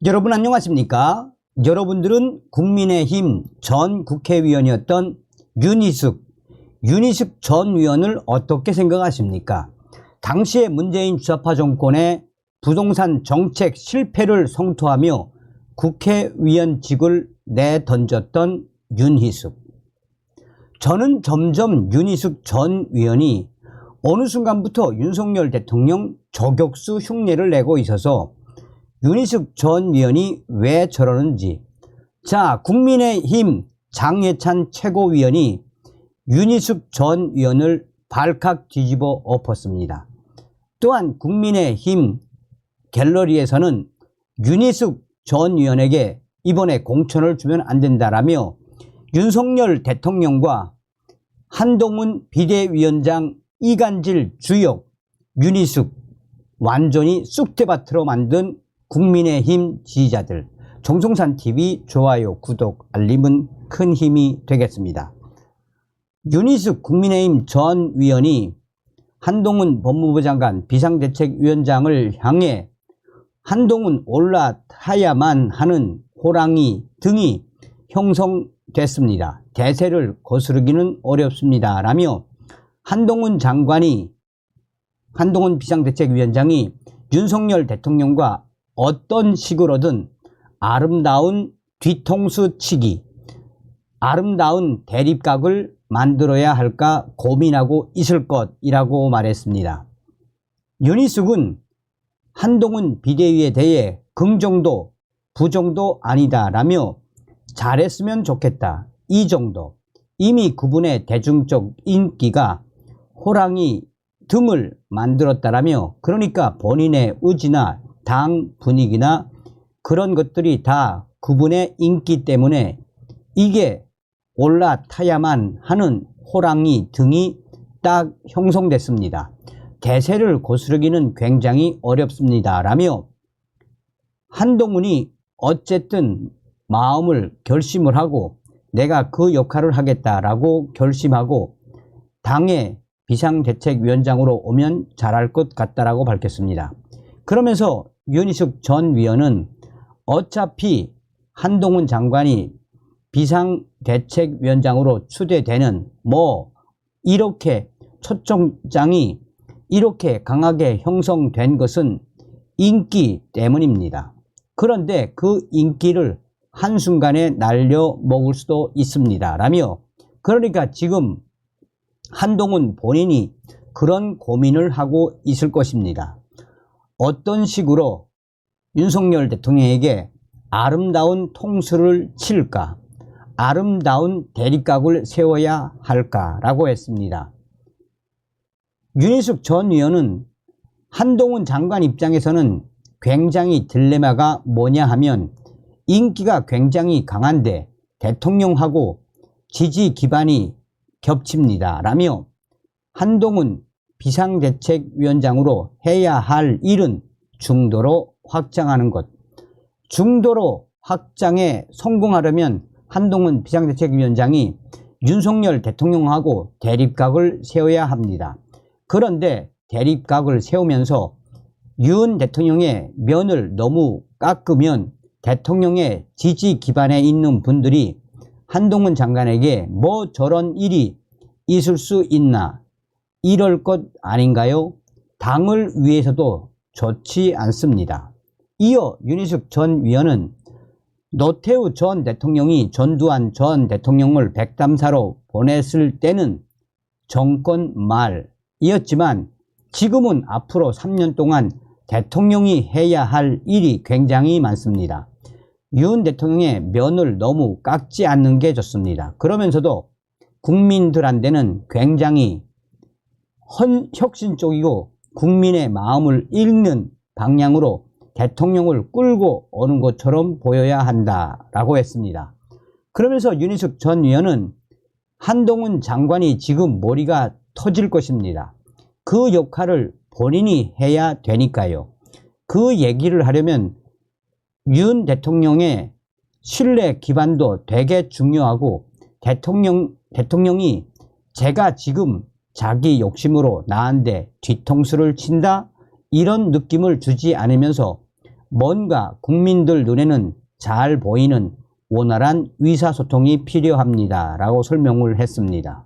여러분 안녕하십니까? 여러분들은 국민의힘 전 국회의원이었던 윤희숙 전 의원을 어떻게 생각하십니까? 당시에 문재인 주사파 정권의 부동산 정책 실패를 성토하며 국회의원직을 내던졌던 윤희숙. 저는 점점 윤희숙 전 의원이 어느 순간부터 윤석열 대통령 저격수 흉내를 내고 있어서 윤희숙 전 의원이 왜 저러는지, 자, 국민의힘 장해찬 최고위원이 윤희숙 전 의원을 발칵 뒤집어 엎었습니다. 또한 국민의힘 갤러리에서는 윤희숙 전 의원에게 이번에 공천을 주면 안 된다라며 윤석열 대통령과 한동훈 비대위원장 이간질 주역 윤희숙 완전히 쑥대밭으로 만든 국민의힘 지지자들, 정성산TV 좋아요, 구독, 알림은 큰 힘이 되겠습니다. 윤희숙 국민의힘 전 의원이 한동훈 법무부 장관 비상대책위원장을 향해 한동훈 올라타야만 하는 호랑이 등이 형성됐습니다. 대세를 거스르기는 어렵습니다. 라며 한동훈 비상대책위원장이 윤석열 대통령과 어떤 식으로든 아름다운 뒤통수 치기, 아름다운 대립각을 만들어야 할까 고민하고 있을 것이라고 말했습니다. 윤희숙은 한동훈 비대위에 대해 긍정도 부정도 아니다라며 잘했으면 좋겠다, 이 정도. 이미 그분의 대중적 인기가 호랑이 등을 만들었다라며, 그러니까 본인의 의지나 당 분위기나 그런 것들이 다 그분의 인기 때문에 이게 올라타야만 하는 호랑이 등이 딱 형성됐습니다. 대세를 거스르기는 굉장히 어렵습니다. 라며 한동훈이 어쨌든 결심을 하고 내가 그 역할을 하겠다라고 결심하고 당의 비상대책위원장으로 오면 잘할 것 같다라고 밝혔습니다. 그러면서 윤희숙 전 위원은 어차피 한동훈 장관이 비상대책위원장으로 추대되는 이렇게 초청장이 이렇게 강하게 형성된 것은 인기 때문입니다. 그런데 그 인기를 한순간에 날려먹을 수도 있습니다. 라며, 그러니까 지금 한동훈 본인이 그런 고민을 하고 있을 것입니다. 어떤 식으로 윤석열 대통령에게 아름다운 통수를 칠까, 아름다운 대립각을 세워야 할까라고 했습니다. 윤희숙 전 의원은 한동훈 장관 입장에서는 굉장히 딜레마가 뭐냐 하면 인기가 굉장히 강한데 대통령하고 지지 기반이 겹칩니다. 라며 한동훈 비상대책위원장으로 해야 할 일은 중도로 확장하는 것. 중도로 확장에 성공하려면 한동훈 비상대책위원장이 윤석열 대통령하고 대립각을 세워야 합니다. 그런데 대립각을 세우면서 윤 대통령의 면을 너무 깎으면 대통령의 지지 기반에 있는 분들이 한동훈 장관에게 저런 일이 있을 수 있나, 이럴 것 아닌가요? 당을 위해서도 좋지 않습니다. 이어 윤희숙 전 위원은 노태우 전 대통령이 전두환 전 대통령을 백담사로 보냈을 때는 정권 말이었지만 지금은 앞으로 3년 동안 대통령이 해야 할 일이 굉장히 많습니다. 윤 대통령의 면을 너무 깎지 않는 게 좋습니다. 그러면서도 국민들한테는 굉장히 혁신적이고 국민의 마음을 읽는 방향으로 대통령을 끌고 오는 것처럼 보여야 한다라고 했습니다. 그러면서 윤희숙 전 의원은 한동훈 장관이 지금 머리가 터질 것입니다. 그 역할을 본인이 해야 되니까요. 그 얘기를 하려면 윤 대통령의 신뢰 기반도 되게 중요하고, 대통령이 제가 지금 자기 욕심으로 나한테 뒤통수를 친다, 이런 느낌을 주지 않으면서 뭔가 국민들 눈에는 잘 보이는 원활한 의사소통이 필요합니다. 라고 설명을 했습니다.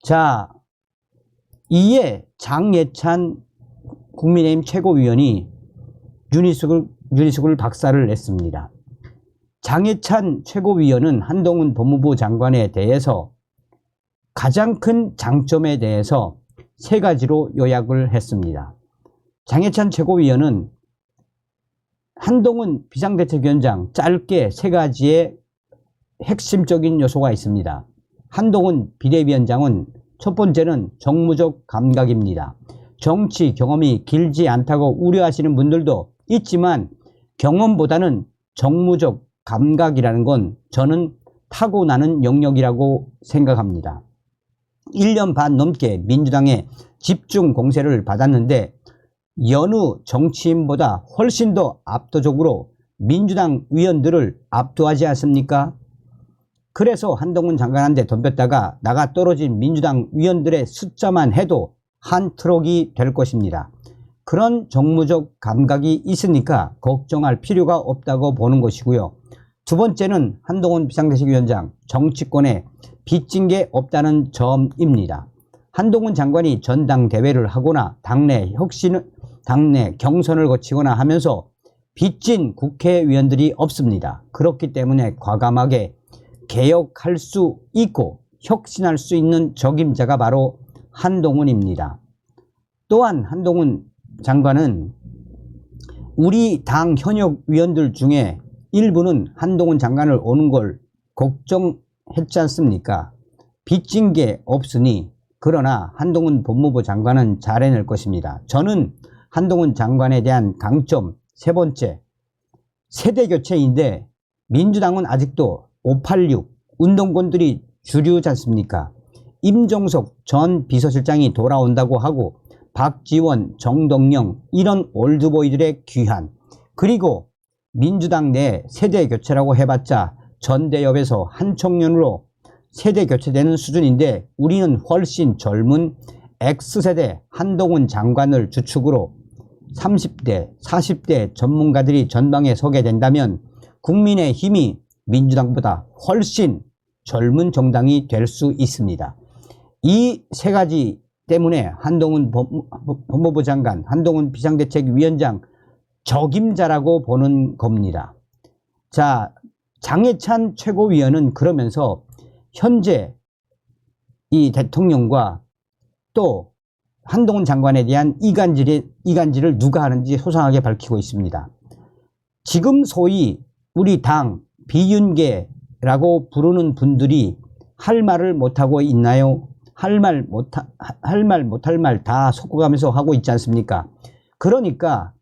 자, 이에 장예찬 국민의힘 최고위원이 윤희숙을 박살을 냈습니다. 장예찬 최고위원은 한동훈 법무부 장관에 대해서 가장 큰 장점에 대해서 세 가지로 요약을 했습니다. 장예찬 최고위원은 한동훈 비상대책위원장 짧게 세 가지의 핵심적인 요소가 있습니다. 한동훈 비대위원장은 첫 번째는 정무적 감각입니다. 정치 경험이 길지 않다고 우려하시는 분들도 있지만 경험보다는 정무적 감각이라는 건 저는 타고나는 영역이라고 생각합니다. 1년 반 넘게 민주당의 집중 공세를 받았는데 여느 정치인보다 훨씬 더 압도적으로 민주당 위원들을 압도하지 않습니까? 그래서 한동훈 장관한테 덤볐다가 나가 떨어진 민주당 위원들의 숫자만 해도 한 트럭이 될 것입니다. 그런 정무적 감각이 있으니까 걱정할 필요가 없다고 보는 것이고요. 두 번째는 한동훈 비상대책위원장 정치권에 빚진 게 없다는 점입니다. 한동훈 장관이 전당대회를 하거나 당내 경선을 거치거나 하면서 빚진 국회의원들이 없습니다. 그렇기 때문에 과감하게 개혁할 수 있고 혁신할 수 있는 적임자가 바로 한동훈입니다. 또한 한동훈 장관은 우리 당 현역 위원들 중에 일부는 한동훈 장관을 오는 걸 걱정했지 않습니까? 빚진 게 없으니. 그러나 한동훈 법무부 장관은 잘 해낼 것입니다. 저는 한동훈 장관에 대한 강점 세 번째, 세대교체인데 민주당은 아직도 586 운동권들이 주류지 않습니까? 임종석 전 비서실장이 돌아온다고 하고 박지원, 정동영 이런 올드보이들의 귀환, 그리고 민주당 내 세대교체라고 해봤자 전대협에서 한 청년으로 세대교체되는 수준인데 우리는 훨씬 젊은 X세대 한동훈 장관을 주축으로 30대, 40대 전문가들이 전방에 서게 된다면 국민의힘이 민주당보다 훨씬 젊은 정당이 될 수 있습니다. 이 세 가지 때문에 한동훈 법무부 장관, 한동훈 비상대책위원장 적임자라고 보는 겁니다. 자, 장예찬 최고위원은 그러면서 현재 이 대통령과 또 한동훈 장관에 대한 이간질을 누가 하는지 소상하게 밝히고 있습니다. 지금 소위 우리 당 비윤계라고 부르는 분들이 할 말을 못하고 있나요? 할 말 못할 말 다 섞어가면서 하고 있지 않습니까? 그러니까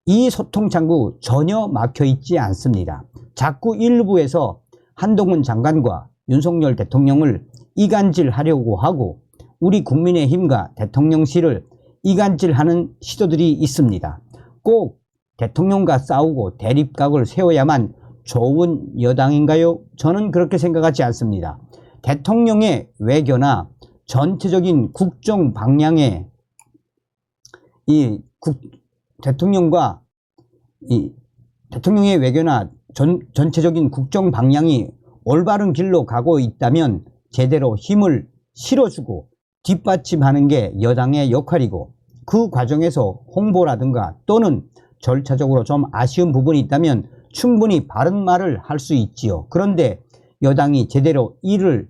이 소통 창구 전혀 막혀 있지 않습니다. 자꾸 일부에서 한동훈 장관과 윤석열 대통령을 이간질하려고 하고 우리 국민의힘과 대통령실을 이간질하는 시도들이 있습니다. 꼭 대통령과 싸우고 대립각을 세워야만 좋은 여당인가요? 저는 그렇게 생각하지 않습니다. 대통령의 외교나 전체적인 국정 방향에 대통령의 외교나 전체적인 국정 방향이 올바른 길로 가고 있다면 제대로 힘을 실어주고 뒷받침하는 게 여당의 역할이고 그 과정에서 홍보라든가 또는 절차적으로 좀 아쉬운 부분이 있다면 충분히 바른 말을 할 수 있지요. 그런데 여당이 제대로 일을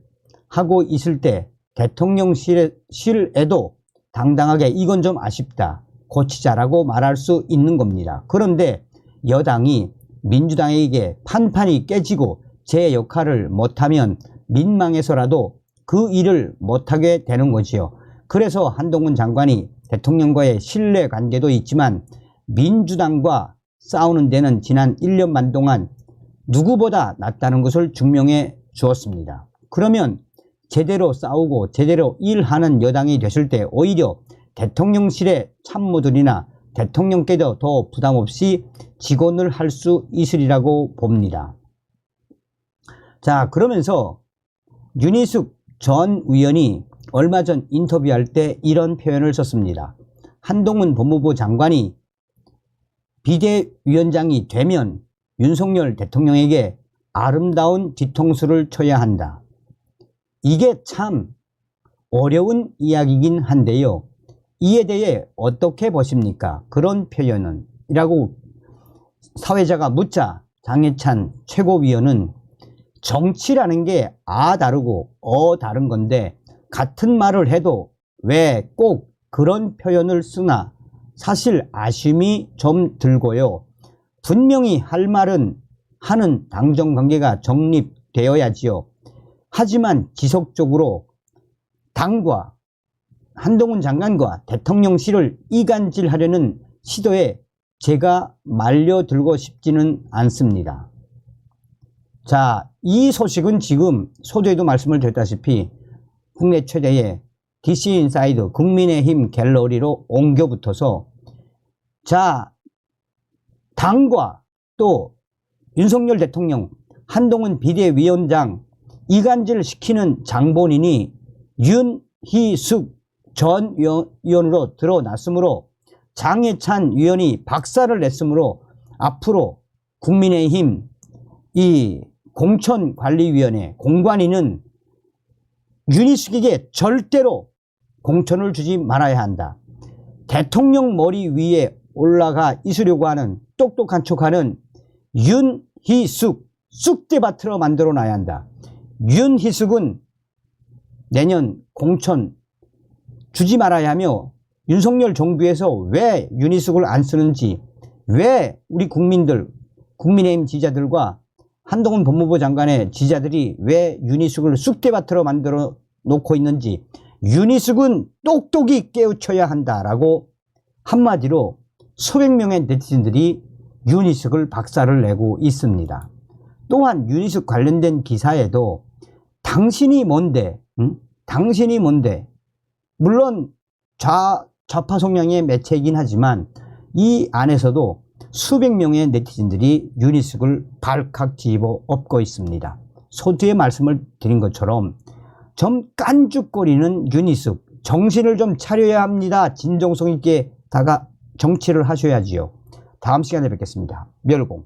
하고 있을 때 대통령실에도 당당하게 이건 좀 아쉽다, 고치자라고 말할 수 있는 겁니다. 그런데 여당이 민주당에게 판판이 깨지고 제 역할을 못하면 민망해서라도 그 일을 못하게 되는 거지요. 그래서 한동훈 장관이 대통령과의 신뢰관계도 있지만 민주당과 싸우는 데는 지난 1년 반 동안 누구보다 낫다는 것을 증명해 주었습니다. 그러면 제대로 싸우고 제대로 일하는 여당이 됐을 때 오히려 대통령실의 참모들이나 대통령께도 더 부담 없이 직원을 할 수 있으리라고 봅니다. 자, 그러면서 윤희숙 전 의원이 얼마 전 인터뷰할 때 이런 표현을 썼습니다. 한동훈 법무부 장관이 비대위원장이 되면 윤석열 대통령에게 아름다운 뒤통수를 쳐야 한다. 이게 참 어려운 이야기이긴 한데요. 이에 대해 어떻게 보십니까? 그런 표현은? 이라고 사회자가 묻자 장해찬 최고위원은 정치라는 게 다르고 다른 건데 같은 말을 해도 왜 꼭 그런 표현을 쓰나 사실 아쉬움이 좀 들고요. 분명히 할 말은 하는 당정관계가 정립되어야지요. 하지만 지속적으로 당과 한동훈 장관과 대통령실을 이간질하려는 시도에 제가 말려들고 싶지는 않습니다. 자, 이 소식은 지금 소두에도 말씀을 드렸다시피 국내 최대의 DC인사이드 국민의힘 갤러리로 옮겨붙어서 자, 당과 또 윤석열 대통령, 한동훈 비대위원장 이간질 시키는 장본인이 윤희숙 전 의원으로 드러났으므로 장해찬 의원이 박살을 냈으므로 앞으로 국민의힘 이 공천관리위원회 공관위는 윤희숙에게 절대로 공천을 주지 말아야 한다. 대통령 머리 위에 올라가 있으려고 하는 똑똑한 척하는 윤희숙 쑥대밭으로 만들어 놔야 한다. 윤희숙은 내년 공천 주지 말아야 하며 윤석열 정부에서 왜 윤희숙을 안 쓰는지, 왜 우리 국민들, 국민의힘 지지자들과 한동훈 법무부 장관의 지지자들이 왜 윤희숙을 쑥대밭으로 만들어 놓고 있는지 윤희숙은 똑똑히 깨우쳐야 한다라고 한마디로 수백 명의 네티즌들이 윤희숙을 박살을 내고 있습니다. 또한 윤희숙 관련된 기사에도 당신이 뭔데, 당신이 뭔데, 물론 좌파 성향의 매체이긴 하지만 이 안에서도 수백 명의 네티즌들이 윤희숙을 발칵 뒤집어 엎고 있습니다. 소두에 말씀을 드린 것처럼 좀 깐죽거리는 윤희숙, 정신을 좀 차려야 합니다. 진정성 있게 정치를 하셔야지요. 다음 시간에 뵙겠습니다. 멸공.